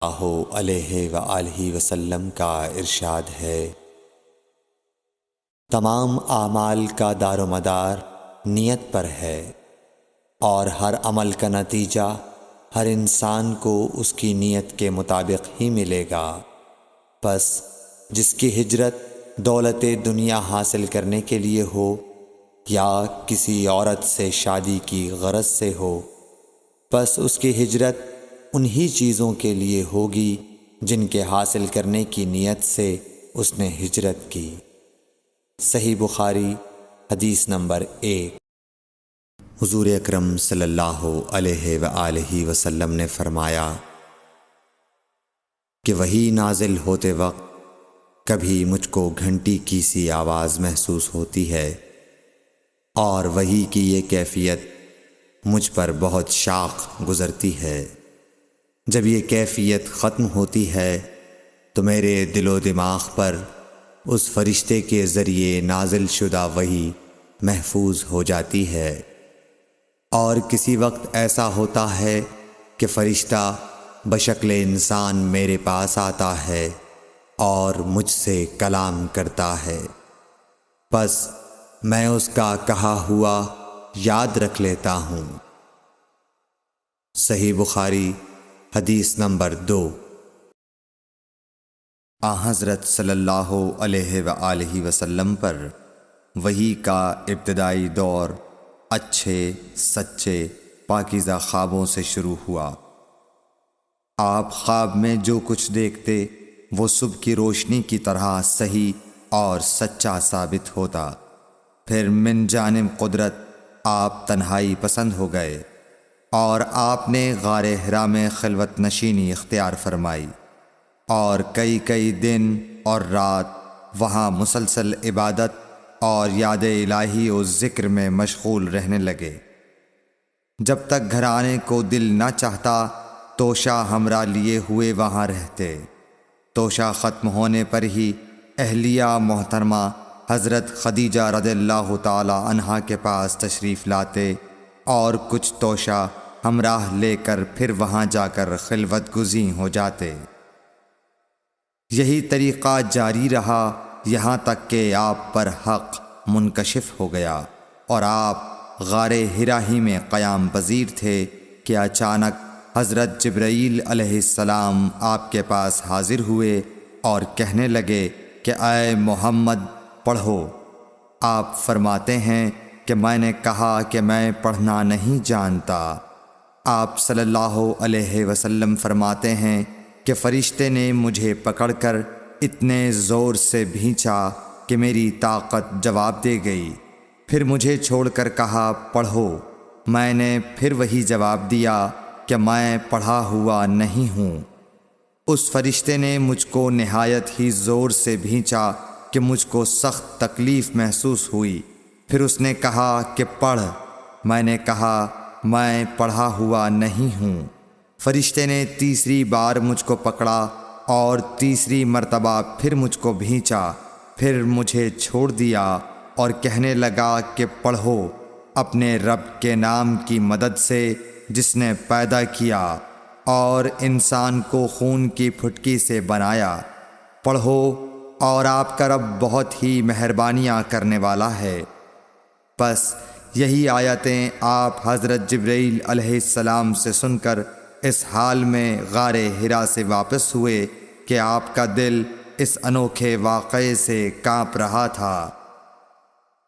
اللہ علیہ وآلہ وسلم کا ارشاد ہے، تمام اعمال کا دار و مدار نیت پر ہے، اور ہر عمل کا نتیجہ ہر انسان کو اس کی نیت کے مطابق ہی ملے گا۔ پس جس کی ہجرت دولت دنیا حاصل کرنے کے لیے ہو یا کسی عورت سے شادی کی غرض سے ہو، پس اس کی ہجرت انہی چیزوں کے لیے ہوگی جن کے حاصل کرنے کی نیت سے اس نے ہجرت کی۔ صحیح بخاری حدیث نمبر 1۔ حضور اکرم صلی اللہ علیہ وآلہ وسلم نے فرمایا کہ وحی نازل ہوتے وقت کبھی مجھ کو گھنٹی کی سی آواز محسوس ہوتی ہے، اور وحی کی یہ کیفیت مجھ پر بہت شاق گزرتی ہے۔ جب یہ کیفیت ختم ہوتی ہے تو میرے دل و دماغ پر اس فرشتے کے ذریعے نازل شدہ وحی محفوظ ہو جاتی ہے، اور کسی وقت ایسا ہوتا ہے کہ فرشتہ بشکل انسان میرے پاس آتا ہے اور مجھ سے کلام کرتا ہے، پس میں اس کا کہا ہوا یاد رکھ لیتا ہوں۔ صحیح بخاری حدیث نمبر 2۔ حضرت صلی اللہ علیہ وآلہ وسلم پر وحی کا ابتدائی دور اچھے سچے پاکیزہ خوابوں سے شروع ہوا۔ آپ خواب میں جو کچھ دیکھتے وہ صبح کی روشنی کی طرح صحیح اور سچا ثابت ہوتا۔ پھر من جانب قدرت آپ تنہائی پسند ہو گئے، اور آپ نے غار حرا میں خلوت نشینی اختیار فرمائی، اور کئی دن اور رات وہاں مسلسل عبادت اور یاد الہی و ذکر میں مشغول رہنے لگے۔ جب تک گھر آنے کو دل نہ چاہتا توشہ ہمراہ لیے ہوئے وہاں رہتے۔ توشہ ختم ہونے پر ہی اہلیہ محترمہ حضرت خدیجہ رضی اللہ تعالی عنہا کے پاس تشریف لاتے، اور کچھ توشہ ہمراہ لے کر پھر وہاں جا کر خلوت گزین ہو جاتے۔ یہی طریقہ جاری رہا یہاں تک کہ آپ پر حق منکشف ہو گیا، اور آپ غار حرا ہی میں قیام پذیر تھے کہ اچانک حضرت جبرائیل علیہ السلام آپ کے پاس حاضر ہوئے اور کہنے لگے کہ اے محمد پڑھو۔ آپ فرماتے ہیں کہ میں نے کہا کہ میں پڑھنا نہیں جانتا۔ آپ صلی اللہ علیہ وسلم فرماتے ہیں کہ فرشتے نے مجھے پکڑ کر اتنے زور سے بھینچا کہ میری طاقت جواب دے گئی، پھر مجھے چھوڑ کر کہا پڑھو۔ میں نے پھر وہی جواب دیا کہ میں پڑھا ہوا نہیں ہوں۔ اس فرشتے نے مجھ کو نہایت ہی زور سے بھینچا کہ مجھ کو سخت تکلیف محسوس ہوئی، پھر اس نے کہا کہ پڑھ۔ میں نے کہا میں پڑھا ہوا نہیں ہوں۔ فرشتے نے تیسری بار مجھ کو پکڑا اور تیسری مرتبہ پھر مجھ کو بھینچا، پھر مجھے چھوڑ دیا اور کہنے لگا کہ پڑھو اپنے رب کے نام کی مدد سے جس نے پیدا کیا اور انسان کو خون کی پھٹکی سے بنایا۔ پڑھو اور آپ کا رب بہت ہی مہربانیاں کرنے والا ہے۔ پس یہی آیتیں آپ حضرت جبرائیل علیہ السلام سے سن کر اس حال میں غار حرا سے واپس ہوئے کہ آپ کا دل اس انوکھے واقعے سے کانپ رہا تھا۔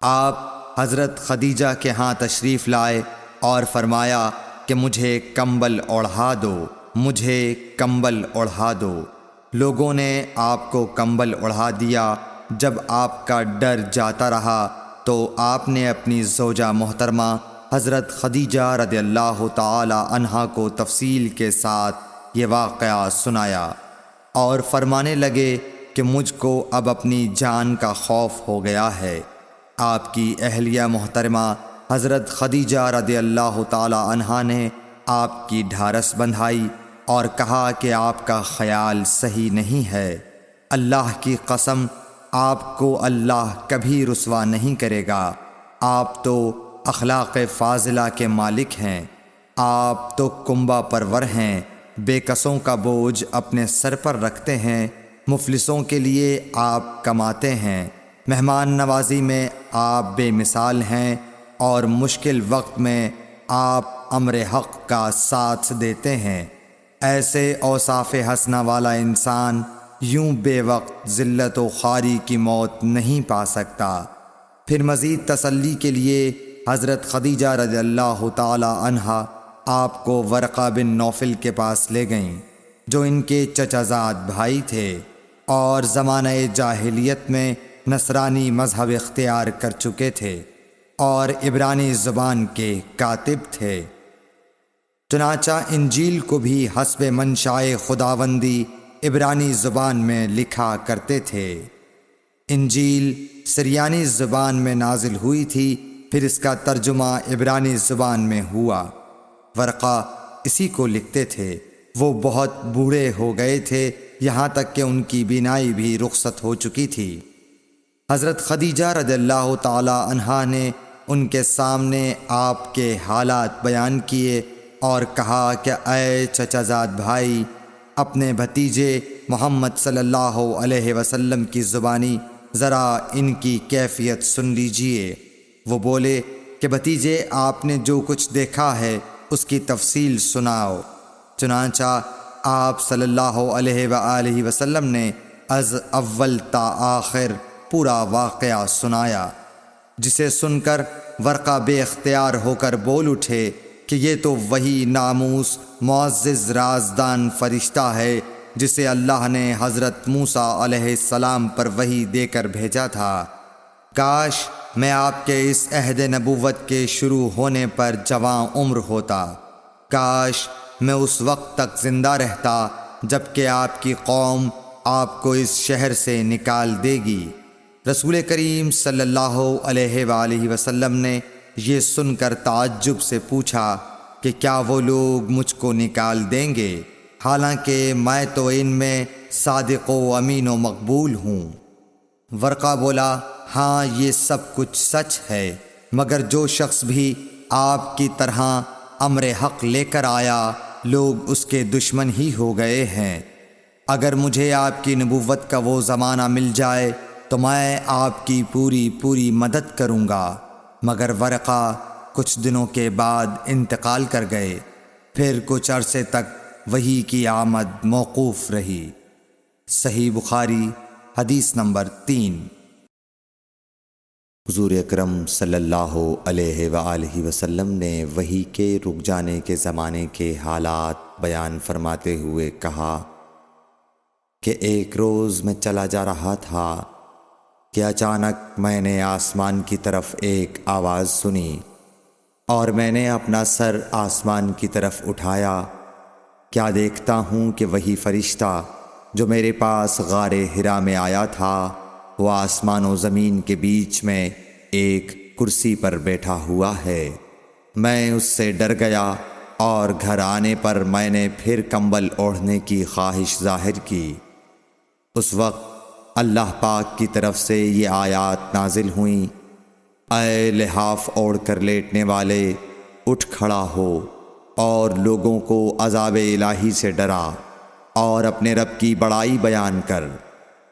آپ حضرت خدیجہ کے ہاں تشریف لائے اور فرمایا کہ مجھے کمبل اوڑھا دو، مجھے کمبل اوڑھا دو۔ لوگوں نے آپ کو کمبل اوڑھا دیا۔ جب آپ کا ڈر جاتا رہا تو آپ نے اپنی زوجہ محترمہ حضرت خدیجہ رضی اللہ تعالی عنہا کو تفصیل کے ساتھ یہ واقعہ سنایا، اور فرمانے لگے کہ مجھ کو اب اپنی جان کا خوف ہو گیا ہے۔ آپ کی اہلیہ محترمہ حضرت خدیجہ رضی اللہ تعالی عنہا نے آپ کی ڈھارس بندھائی اور کہا کہ آپ کا خیال صحیح نہیں ہے۔ اللہ کی قسم آپ کو اللہ کبھی رسوا نہیں کرے گا۔ آپ تو اخلاق فاضلہ کے مالک ہیں، آپ تو کنبہ پرور ہیں، بے کسوں کا بوجھ اپنے سر پر رکھتے ہیں، مفلسوں کے لیے آپ کماتے ہیں، مہمان نوازی میں آپ بے مثال ہیں، اور مشکل وقت میں آپ امر حق کا ساتھ دیتے ہیں۔ ایسے اوصاف حسنہ والا انسان یوں بے وقت ذلت و خواری کی موت نہیں پا سکتا۔ پھر مزید تسلی کے لیے حضرت خدیجہ رضی اللہ تعالی عنہا آپ کو ورقہ بن نوفل کے پاس لے گئیں، جو ان کے چچا زاد بھائی تھے اور زمانہ جاہلیت میں نصرانی مذہب اختیار کر چکے تھے اور عبرانی زبان کے کاتب تھے۔ چنانچہ انجیل کو بھی حسب منشائے خداوندی عبرانی زبان میں لکھا کرتے تھے۔ انجیل سریانی زبان میں نازل ہوئی تھی، پھر اس کا ترجمہ عبرانی زبان میں ہوا۔ ورقہ اسی کو لکھتے تھے۔ وہ بہت بوڑھے ہو گئے تھے، یہاں تک کہ ان کی بینائی بھی رخصت ہو چکی تھی۔ حضرت خدیجہ رضی اللہ تعالی عنہا نے ان کے سامنے آپ کے حالات بیان کیے اور کہا کہ اے چچا زاد بھائی، اپنے بھتیجے محمد صلی اللہ علیہ وسلم کی زبانی ذرا ان کی کیفیت سن لیجئے۔ وہ بولے کہ بھتیجے، آپ نے جو کچھ دیکھا ہے اس کی تفصیل سناؤ۔ چنانچہ آپ صلی اللہ علیہ وآلہ وسلم نے از اول تا آخر پورا واقعہ سنایا، جسے سن کر ورقہ بے اختیار ہو کر بول اٹھے کہ یہ تو وہی ناموس معزز رازدان فرشتہ ہے جسے اللہ نے حضرت موسیٰ علیہ السلام پر وحی دے کر بھیجا تھا۔ کاش میں آپ کے اس عہد نبوت کے شروع ہونے پر جوان عمر ہوتا، کاش میں اس وقت تک زندہ رہتا جب کہ آپ کی قوم آپ کو اس شہر سے نکال دے گی۔ رسول کریم صلی اللہ علیہ وآلہ وسلم نے یہ سن کر تعجب سے پوچھا کہ کیا وہ لوگ مجھ کو نکال دیں گے، حالانکہ میں تو ان میں صادق و امین و مقبول ہوں۔ ورقہ بولا، ہاں یہ سب کچھ سچ ہے، مگر جو شخص بھی آپ کی طرح امر حق لے کر آیا لوگ اس کے دشمن ہی ہو گئے ہیں۔ اگر مجھے آپ کی نبوت کا وہ زمانہ مل جائے تو میں آپ کی پوری مدد کروں گا، مگر ورقہ کچھ دنوں کے بعد انتقال کر گئے۔ پھر کچھ عرصے تک وحی کی آمد موقوف رہی۔ صحیح بخاری حدیث نمبر 3۔ حضور اکرم صلی اللہ علیہ وآلہ وسلم نے وحی کے رک جانے کے زمانے کے حالات بیان فرماتے ہوئے کہا کہ ایک روز میں چلا جا رہا تھا کہ اچانک میں نے آسمان کی طرف ایک آواز سنی اور میں نے اپنا سر آسمان کی طرف اٹھایا۔ کیا دیکھتا ہوں کہ وہی فرشتہ جو میرے پاس غار حرا میں آیا تھا وہ آسمان و زمین کے بیچ میں ایک کرسی پر بیٹھا ہوا ہے۔ میں اس سے ڈر گیا اور گھر آنے پر میں نے پھر کمبل اوڑھنے کی خواہش ظاہر کی۔ اس وقت اللہ پاک کی طرف سے یہ آیات نازل ہوئیں، اے لحاف اوڑھ کر لیٹنے والے، اٹھ کھڑا ہو اور لوگوں کو عذاب الہی سے ڈرا، اور اپنے رب کی بڑائی بیان کر،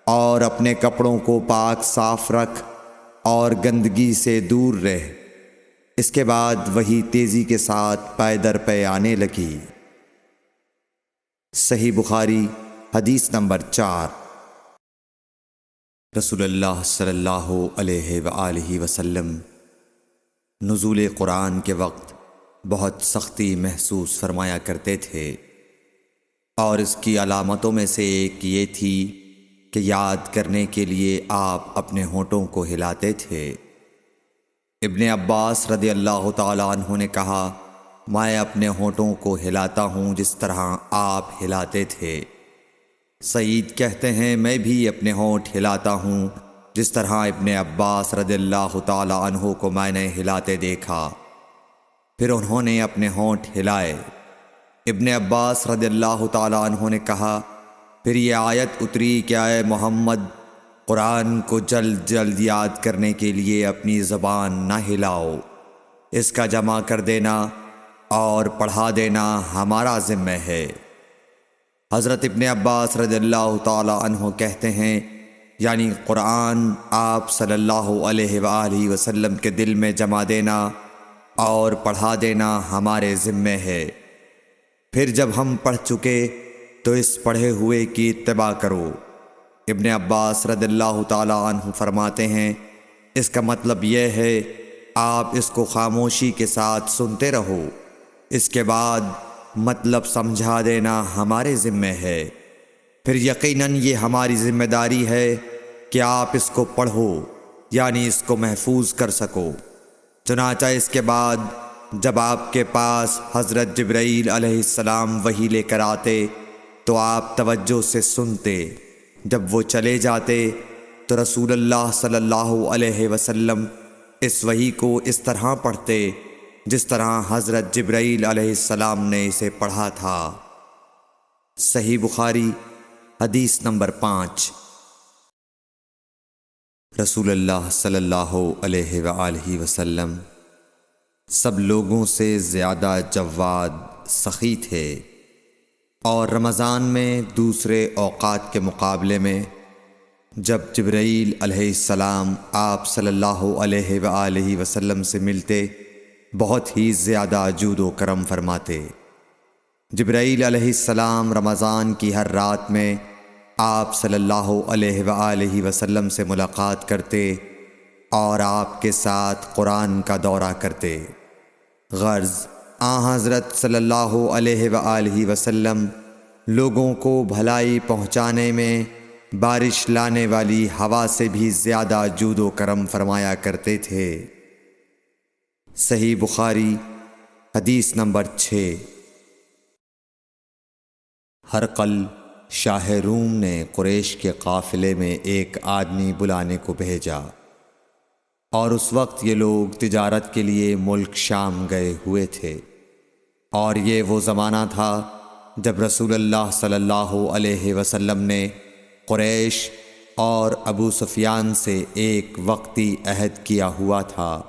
اور اپنے کپڑوں کو پاک صاف رکھ اور گندگی سے دور رہ۔ اس کے بعد وہی تیزی کے ساتھ پے در پے آنے لگی۔ صحیح بخاری حدیث نمبر 4۔ رسول اللہ صلی اللہ علیہ وآلہ وسلم نزول قرآن کے وقت بہت سختی محسوس فرمایا کرتے تھے، اور اس کی علامتوں میں سے ایک یہ تھی کہ یاد کرنے کے لیے آپ اپنے ہونٹوں کو ہلاتے تھے۔ ابن عباس رضی اللہ تعالیٰ عنہ نے کہا، میں اپنے ہونٹوں کو ہلاتا ہوں جس طرح آپ ہلاتے تھے۔ سعید کہتے ہیں، میں بھی اپنے ہونٹ ہلاتا ہوں جس طرح ابن عباس رضی اللہ تعالیٰ عنہ کو میں نے ہلاتے دیکھا۔ پھر انہوں نے اپنے ہونٹ ہلائے۔ ابن عباس رضی اللہ تعالیٰ عنہ نے کہا، پھر یہ آیت اتری کہ اے محمد، قرآن کو جلد جلد یاد کرنے کے لیے اپنی زبان نہ ہلاؤ، اس کا جمع کر دینا اور پڑھا دینا ہمارا ذمہ ہے۔ حضرت ابن عباس رضی اللہ تعالی عنہ کہتے ہیں، یعنی قرآن آپ صلی اللہ علیہ وآلہ وسلم کے دل میں جما دینا اور پڑھا دینا ہمارے ذمے ہے۔ پھر جب ہم پڑھ چکے تو اس پڑھے ہوئے کی اتباع کرو۔ ابن عباس رضی اللہ تعالی عنہ فرماتے ہیں، اس کا مطلب یہ ہے آپ اس کو خاموشی کے ساتھ سنتے رہو، اس کے بعد مطلب سمجھا دینا ہمارے ذمے ہے۔ پھر یقیناً یہ ہماری ذمہ داری ہے کہ آپ اس کو پڑھو، یعنی اس کو محفوظ کر سکو۔ چنانچہ اس کے بعد جب آپ کے پاس حضرت جبرائیل علیہ السلام وحی لے کر آتے تو آپ توجہ سے سنتے، جب وہ چلے جاتے تو رسول اللہ صلی اللہ علیہ وسلم اس وحی کو اس طرح پڑھتے جس طرح حضرت جبرائیل علیہ السلام نے اسے پڑھا تھا۔ صحیح بخاری حدیث نمبر 5۔ رسول اللہ صلی اللہ علیہ وآلہ وسلم سب لوگوں سے زیادہ جواد سخی تھے، اور رمضان میں دوسرے اوقات کے مقابلے میں جب جبرائیل علیہ السلام آپ صلی اللہ علیہ وآلہ وسلم سے ملتے بہت ہی زیادہ جود و کرم فرماتے۔ جبرائیل علیہ السلام رمضان کی ہر رات میں آپ صلی اللہ علیہ وآلہ وسلم سے ملاقات کرتے اور آپ کے ساتھ قرآن کا دورہ کرتے۔ غرض حضرت صلی اللہ علیہ وآلہ وسلم لوگوں کو بھلائی پہنچانے میں بارش لانے والی ہوا سے بھی زیادہ جود و کرم فرمایا کرتے تھے۔ صحیح بخاری حدیث نمبر 6۔ ہرقل شاہ روم نے قریش کے قافلے میں ایک آدمی بلانے کو بھیجا، اور اس وقت یہ لوگ تجارت کے لیے ملک شام گئے ہوئے تھے، اور یہ وہ زمانہ تھا جب رسول اللہ صلی اللہ علیہ وسلم نے قریش اور ابو سفیان سے ایک وقتی عہد کیا ہوا تھا۔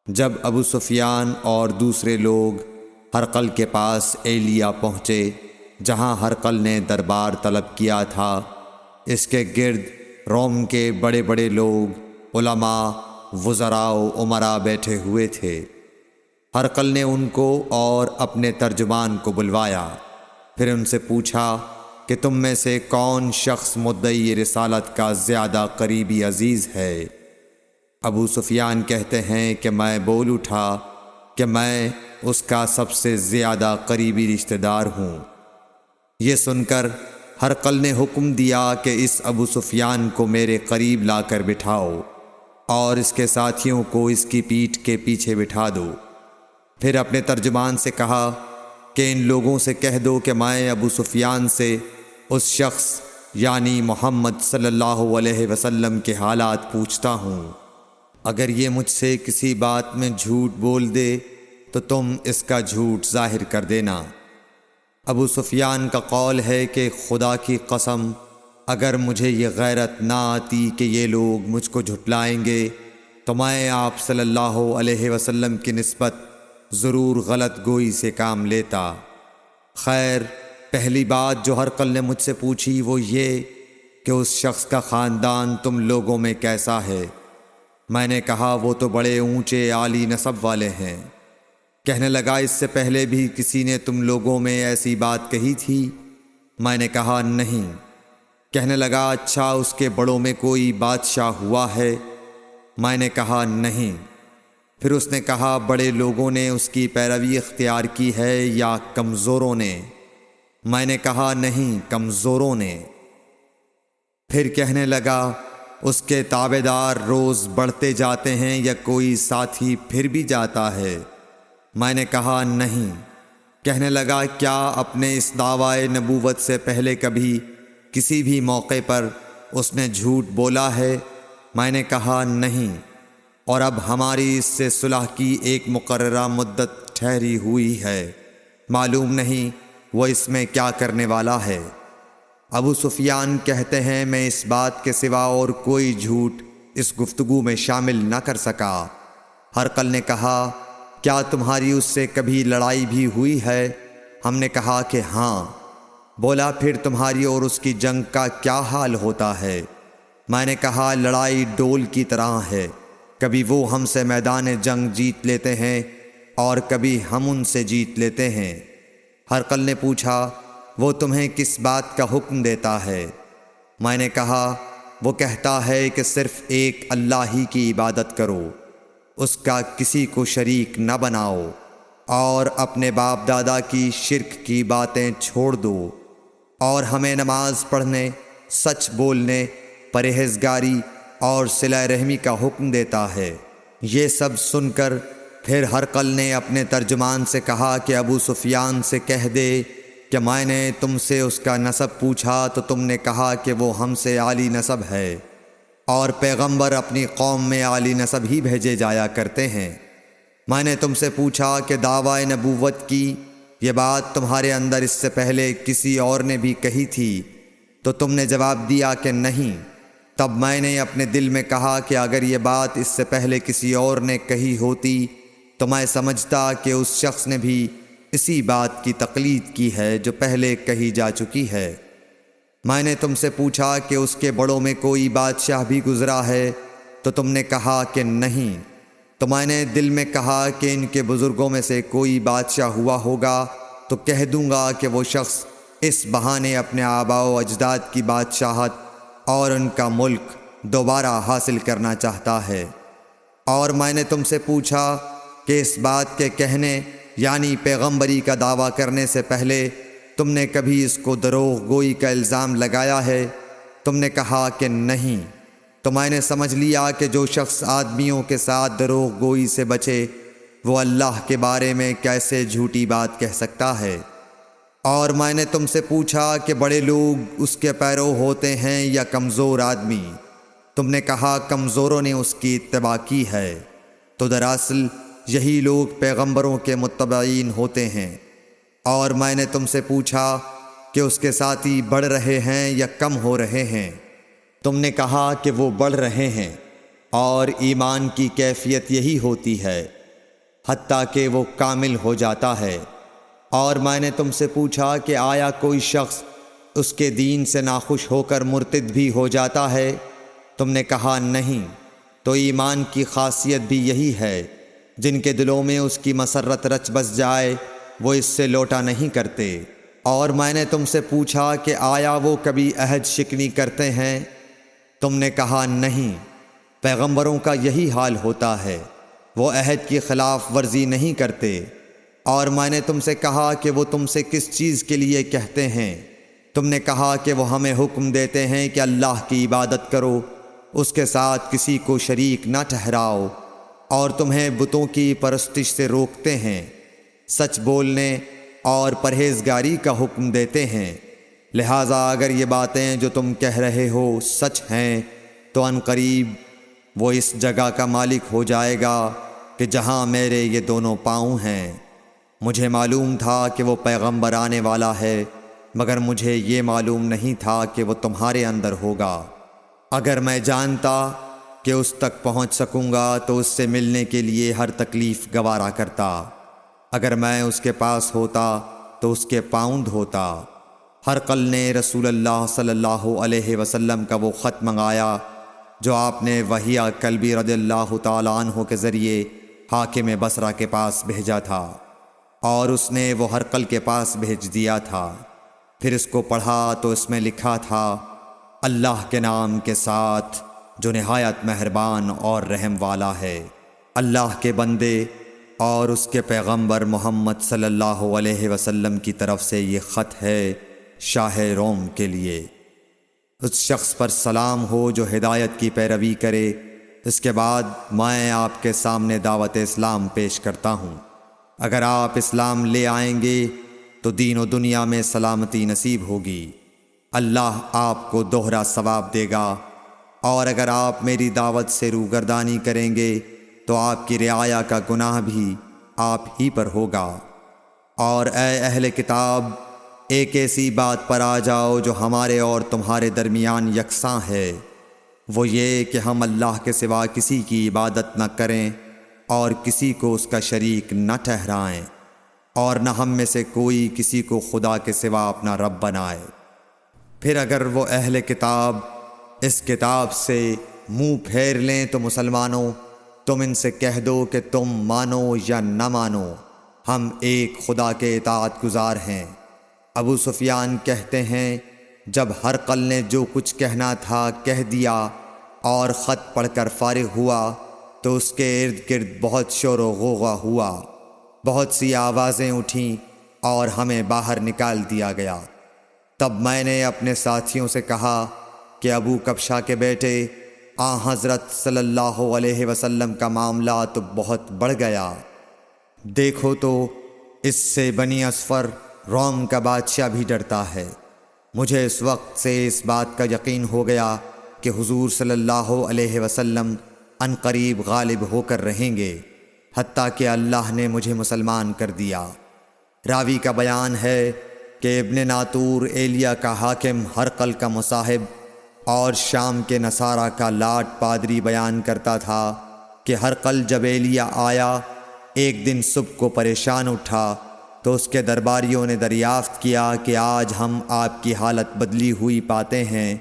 جب ابو سفیان اور دوسرے لوگ ہرقل کے پاس ایلیا پہنچے جہاں ہرقل نے دربار طلب کیا تھا، اس کے گرد روم کے بڑے بڑے لوگ، علماء، وزراء و امراء بیٹھے ہوئے تھے۔ ہرقل نے ان کو اور اپنے ترجمان کو بلوایا، پھر ان سے پوچھا کہ تم میں سے کون شخص مدعی رسالت کا زیادہ قریبی عزیز ہے؟ ابو سفیان کہتے ہیں کہ میں بول اٹھا کہ میں اس کا سب سے زیادہ قریبی رشتہ دار ہوں۔ یہ سن کر ہرقل نے حکم دیا کہ اس ابو سفیان کو میرے قریب لا کر بٹھاؤ اور اس کے ساتھیوں کو اس کی پیٹھ کے پیچھے بٹھا دو۔ پھر اپنے ترجمان سے کہا کہ ان لوگوں سے کہہ دو کہ میں ابو سفیان سے اس شخص یعنی محمد صلی اللہ علیہ وسلم کے حالات پوچھتا ہوں، اگر یہ مجھ سے کسی بات میں جھوٹ بول دے تو تم اس کا جھوٹ ظاہر کر دینا۔ ابو سفیان کا قول ہے کہ خدا کی قسم اگر مجھے یہ غیرت نہ آتی کہ یہ لوگ مجھ کو جھٹلائیں گے تو میں آپ صلی اللہ علیہ وسلم کی نسبت ضرور غلط گوئی سے کام لیتا۔ خیر، پہلی بات جو ہرقل نے مجھ سے پوچھی وہ یہ کہ اس شخص کا خاندان تم لوگوں میں کیسا ہے؟ میں نے کہا وہ تو بڑے اونچے عالی نسب والے ہیں۔ کہنے لگا اس سے پہلے بھی کسی نے تم لوگوں میں ایسی بات کہی تھی؟ میں نے کہا نہیں۔ کہنے لگا اچھا اس کے بڑوں میں کوئی بادشاہ ہوا ہے؟ میں نے کہا نہیں۔ پھر اس نے کہا بڑے لوگوں نے اس کی پیروی اختیار کی ہے یا کمزوروں نے؟ میں نے کہا نہیں، کمزوروں نے۔ پھر کہنے لگا اس کے تابعدار روز بڑھتے جاتے ہیں یا کوئی ساتھی پھر بھی جاتا ہے؟ میں نے کہا نہیں۔ کہنے لگا کیا اپنے اس دعوی نبوت سے پہلے کبھی کسی بھی موقع پر اس نے جھوٹ بولا ہے؟ میں نے کہا نہیں، اور اب ہماری اس سے صلح کی ایک مقررہ مدت ٹھہری ہوئی ہے، معلوم نہیں وہ اس میں کیا کرنے والا ہے۔ ابو سفیان کہتے ہیں میں اس بات کے سوا اور کوئی جھوٹ اس گفتگو میں شامل نہ کر سکا۔ ہرقل نے کہا کیا تمہاری اس سے کبھی لڑائی بھی ہوئی ہے؟ ہم نے کہا کہ ہاں۔ بولا پھر تمہاری اور اس کی جنگ کا کیا حال ہوتا ہے؟ میں نے کہا لڑائی ڈول کی طرح ہے، کبھی وہ ہم سے میدان جنگ جیت لیتے ہیں اور کبھی ہم ان سے جیت لیتے ہیں۔ ہرقل نے پوچھا وہ تمہیں کس بات کا حکم دیتا ہے؟ میں نے کہا وہ کہتا ہے کہ صرف ایک اللہ ہی کی عبادت کرو، اس کا کسی کو شریک نہ بناؤ، اور اپنے باپ دادا کی شرک کی باتیں چھوڑ دو، اور ہمیں نماز پڑھنے، سچ بولنے، پرہیزگاری اور صلہ رحمی کا حکم دیتا ہے۔ یہ سب سن کر پھر ہرقل نے اپنے ترجمان سے کہا کہ ابو سفیان سے کہہ دے کہ میں نے تم سے اس کا نسب پوچھا تو تم نے کہا کہ وہ ہم سے عالی نسب ہے، اور پیغمبر اپنی قوم میں عالی نسب ہی بھیجے جایا کرتے ہیں۔ میں نے تم سے پوچھا کہ دعوی نبوت کی یہ بات تمہارے اندر اس سے پہلے کسی اور نے بھی کہی تھی؟ تو تم نے جواب دیا کہ نہیں۔ تب میں نے اپنے دل میں کہا کہ اگر یہ بات اس سے پہلے کسی اور نے کہی ہوتی تو میں سمجھتا کہ اس شخص نے بھی اسی بات کی تقلید کی ہے جو پہلے کہی جا چکی ہے۔ میں نے تم سے پوچھا کہ اس کے بڑوں میں کوئی بادشاہ بھی گزرا ہے تو تم نے کہا کہ نہیں۔ تو میں نے دل میں کہا کہ ان کے بزرگوں میں سے کوئی بادشاہ ہوا ہوگا تو کہہ دوں گا کہ وہ شخص اس بہانے اپنے آباء و اجداد کی بادشاہت اور ان کا ملک دوبارہ حاصل کرنا چاہتا ہے۔ اور میں نے تم سے پوچھا کہ اس بات کے کہنے یعنی پیغمبری کا دعویٰ کرنے سے پہلے تم نے کبھی اس کو دروغ گوئی کا الزام لگایا ہے؟ تم نے کہا کہ نہیں۔ تو میں نے سمجھ لیا کہ جو شخص آدمیوں کے ساتھ دروغ گوئی سے بچے وہ اللہ کے بارے میں کیسے جھوٹی بات کہہ سکتا ہے۔ اور میں نے تم سے پوچھا کہ بڑے لوگ اس کے پیرو ہوتے ہیں یا کمزور آدمی؟ تم نے کہا کمزوروں نے اس کی اتباع کی ہے۔ تو دراصل یہی لوگ پیغمبروں کے متبعین ہوتے ہیں۔ اور میں نے تم سے پوچھا کہ اس کے ساتھی بڑھ رہے ہیں یا کم ہو رہے ہیں؟ تم نے کہا کہ وہ بڑھ رہے ہیں، اور ایمان کی کیفیت یہی ہوتی ہے حتیٰ کہ وہ کامل ہو جاتا ہے۔ اور میں نے تم سے پوچھا کہ آیا کوئی شخص اس کے دین سے ناخوش ہو کر مرتد بھی ہو جاتا ہے؟ تم نے کہا نہیں۔ تو ایمان کی خاصیت بھی یہی ہے، جن کے دلوں میں اس کی مسرت رچ بس جائے وہ اس سے لوٹا نہیں کرتے۔ اور میں نے تم سے پوچھا کہ آیا وہ کبھی عہد شکنی کرتے ہیں؟ تم نے کہا نہیں۔ پیغمبروں کا یہی حال ہوتا ہے، وہ عہد کی خلاف ورزی نہیں کرتے۔ اور میں نے تم سے کہا کہ وہ تم سے کس چیز کے لیے کہتے ہیں؟ تم نے کہا کہ وہ ہمیں حکم دیتے ہیں کہ اللہ کی عبادت کرو، اس کے ساتھ کسی کو شریک نہ ٹھہراؤ، اور تمہیں بتوں کی پرستش سے روکتے ہیں، سچ بولنے اور پرہیزگاری کا حکم دیتے ہیں۔ لہٰذا اگر یہ باتیں جو تم کہہ رہے ہو سچ ہیں تو ان قریب وہ اس جگہ کا مالک ہو جائے گا کہ جہاں میرے یہ دونوں پاؤں ہیں۔ مجھے معلوم تھا کہ وہ پیغمبر آنے والا ہے، مگر مجھے یہ معلوم نہیں تھا کہ وہ تمہارے اندر ہوگا۔ اگر میں جانتا کہ اس تک پہنچ سکوں گا تو اس سے ملنے کے لیے ہر تکلیف گوارا کرتا۔ اگر میں اس کے پاس ہوتا تو اس کے پاؤں دھوتا۔ ہرقل نے رسول اللہ صلی اللہ علیہ وسلم کا وہ خط منگایا جو آپ نے وحیہ کلبی رضی اللہ تعالیٰ عنہ کے ذریعے حاکم بصرہ کے پاس بھیجا تھا، اور اس نے وہ ہرقل کے پاس بھیج دیا تھا۔ پھر اس کو پڑھا تو اس میں لکھا تھا، اللہ کے نام کے ساتھ جو نہایت مہربان اور رحم والا ہے۔ اللہ کے بندے اور اس کے پیغمبر محمد صلی اللہ علیہ وسلم کی طرف سے یہ خط ہے شاہ روم کے لیے۔ اس شخص پر سلام ہو جو ہدایت کی پیروی کرے۔ اس کے بعد میں آپ کے سامنے دعوت اسلام پیش کرتا ہوں۔ اگر آپ اسلام لے آئیں گے تو دین و دنیا میں سلامتی نصیب ہوگی، اللہ آپ کو دوہرا ثواب دے گا۔ اور اگر آپ میری دعوت سے روگردانی کریں گے تو آپ کی رعایا کا گناہ بھی آپ ہی پر ہوگا۔ اور اے اہل کتاب، ایک ایسی بات پر آ جاؤ جو ہمارے اور تمہارے درمیان یکساں ہے، وہ یہ کہ ہم اللہ کے سوا کسی کی عبادت نہ کریں اور کسی کو اس کا شریک نہ ٹھہرائیں۔ اور نہ ہم میں سے کوئی کسی کو خدا کے سوا اپنا رب بنائے۔ پھر اگر وہ اہل کتاب اس کتاب سے منہ پھیر لیں تو مسلمانوں تم ان سے کہہ دو کہ تم مانو یا نہ مانو، ہم ایک خدا کے اطاعت گزار ہیں۔ ابو سفیان کہتے ہیں جب ہرقل نے جو کچھ کہنا تھا کہہ دیا اور خط پڑھ کر فارغ ہوا تو اس کے ارد گرد بہت شور و غوغا ہوا، بہت سی آوازیں اٹھیں اور ہمیں باہر نکال دیا گیا۔ تب میں نے اپنے ساتھیوں سے کہا کہ ابو کبشہ کے بیٹے حضرت صلی اللہ علیہ وسلم کا معاملہ تو بہت بڑھ گیا، دیکھو تو اس سے بنی اصفر روم کا بادشاہ بھی ڈرتا ہے۔ مجھے اس وقت سے اس بات کا یقین ہو گیا کہ حضور صلی اللہ علیہ وسلم عنقریب غالب ہو کر رہیں گے، حتیٰ کہ اللہ نے مجھے مسلمان کر دیا۔ راوی کا بیان ہے کہ ابن ناطور ایلیا کا حاکم ہرقل کا مصاحب اور شام کے نصارہ کا لاٹ پادری بیان کرتا تھا کہ ہرقل جب ایلیا آیا ایک دن صبح کو پریشان اٹھا تو اس کے درباریوں نے دریافت کیا کہ آج ہم آپ کی حالت بدلی ہوئی پاتے ہیں،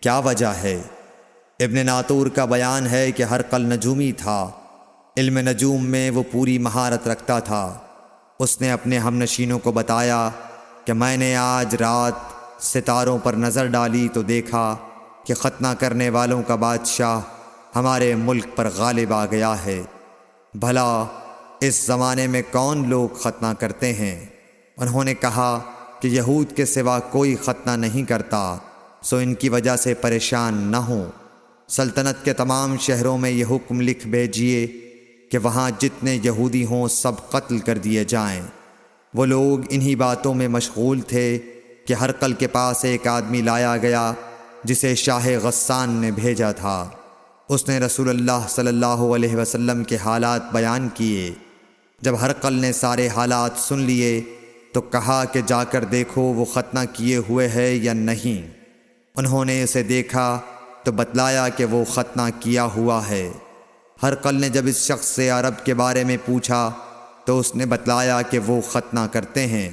کیا وجہ ہے؟ ابن ناطور کا بیان ہے کہ ہرقل نجومی تھا، علم نجوم میں وہ پوری مہارت رکھتا تھا۔ اس نے اپنے ہم نشینوں کو بتایا کہ میں نے آج رات ستاروں پر نظر ڈالی تو دیکھا کہ ختنہ کرنے والوں کا بادشاہ ہمارے ملک پر غالب آ گیا ہے۔ بھلا اس زمانے میں کون لوگ ختنہ کرتے ہیں؟ انہوں نے کہا کہ یہود کے سوا کوئی ختنہ نہیں کرتا، سو ان کی وجہ سے پریشان نہ ہوں۔ سلطنت کے تمام شہروں میں یہ حکم لکھ بھیجیے کہ وہاں جتنے یہودی ہوں سب قتل کر دیے جائیں۔ وہ لوگ انہی باتوں میں مشغول تھے کہ ہرقل کے پاس ایک آدمی لایا گیا جسے شاہ غسان نے بھیجا تھا۔ اس نے رسول اللہ صلی اللہ علیہ وسلم کے حالات بیان کیے۔ جب ہرقل نے سارے حالات سن لیے تو کہا کہ جا کر دیکھو وہ ختنہ کیے ہوئے ہے یا نہیں۔ انہوں نے اسے دیکھا تو بتلایا کہ وہ ختنہ کیا ہوا ہے۔ ہرقل نے جب اس شخص سے عرب کے بارے میں پوچھا تو اس نے بتلایا کہ وہ ختنہ کرتے ہیں۔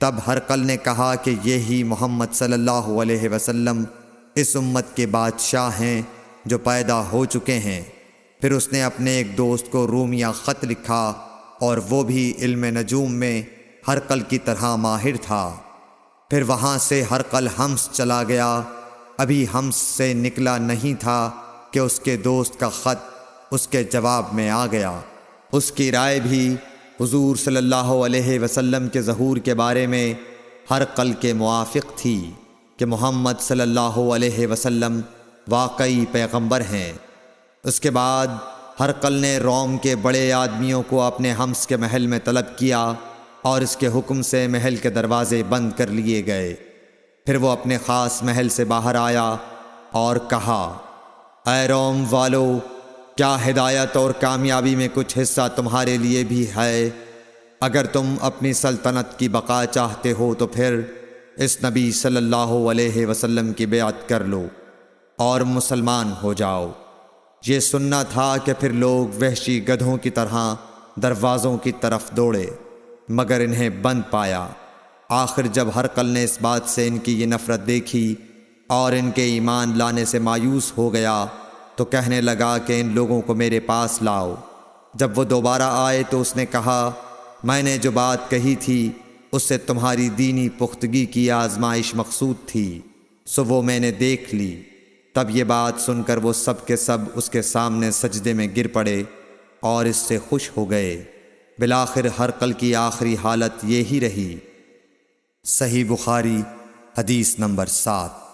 تب ہرقل نے کہا کہ یہی محمد صلی اللہ علیہ وسلم اس امت کے بادشاہ ہیں جو پیدا ہو چکے ہیں۔ پھر اس نے اپنے ایک دوست کو رومیہ خط لکھا اور وہ بھی علم نجوم میں ہرقل کی طرح ماہر تھا۔ پھر وہاں سے ہرقل حمص چلا گیا، ابھی حمص سے نکلا نہیں تھا کہ اس کے دوست کا خط اس کے جواب میں آ گیا۔ اس کی رائے بھی حضور صلی اللہ علیہ وسلم کے ظہور کے بارے میں ہرقل کے موافق تھی کہ محمد صلی اللہ علیہ وسلم واقعی پیغمبر ہیں۔ اس کے بعد ہرقل نے روم کے بڑے آدمیوں کو اپنے حمص کے محل میں طلب کیا اور اس کے حکم سے محل کے دروازے بند کر لیے گئے۔ پھر وہ اپنے خاص محل سے باہر آیا اور کہا، اے روم والو، کیا ہدایت اور کامیابی میں کچھ حصہ تمہارے لیے بھی ہے؟ اگر تم اپنی سلطنت کی بقا چاہتے ہو تو پھر اس نبی صلی اللہ علیہ وسلم کی بیعت کر لو اور مسلمان ہو جاؤ۔ یہ سننا تھا کہ پھر لوگ وحشی گدھوں کی طرح دروازوں کی طرف دوڑے، مگر انہیں بند پایا۔ آخر جب ہرقل نے اس بات سے ان کی یہ نفرت دیکھی اور ان کے ایمان لانے سے مایوس ہو گیا تو کہنے لگا کہ ان لوگوں کو میرے پاس لاؤ۔ جب وہ دوبارہ آئے تو اس نے کہا، میں نے جو بات کہی تھی اس سے تمہاری دینی پختگی کی آزمائش مقصود تھی، سو وہ میں نے دیکھ لی۔ تب یہ بات سن کر وہ سب کے سب اس کے سامنے سجدے میں گر پڑے اور اس سے خوش ہو گئے۔ بالآخر ہرقل کی آخری حالت یہی رہی۔ صحیح بخاری حدیث نمبر 7۔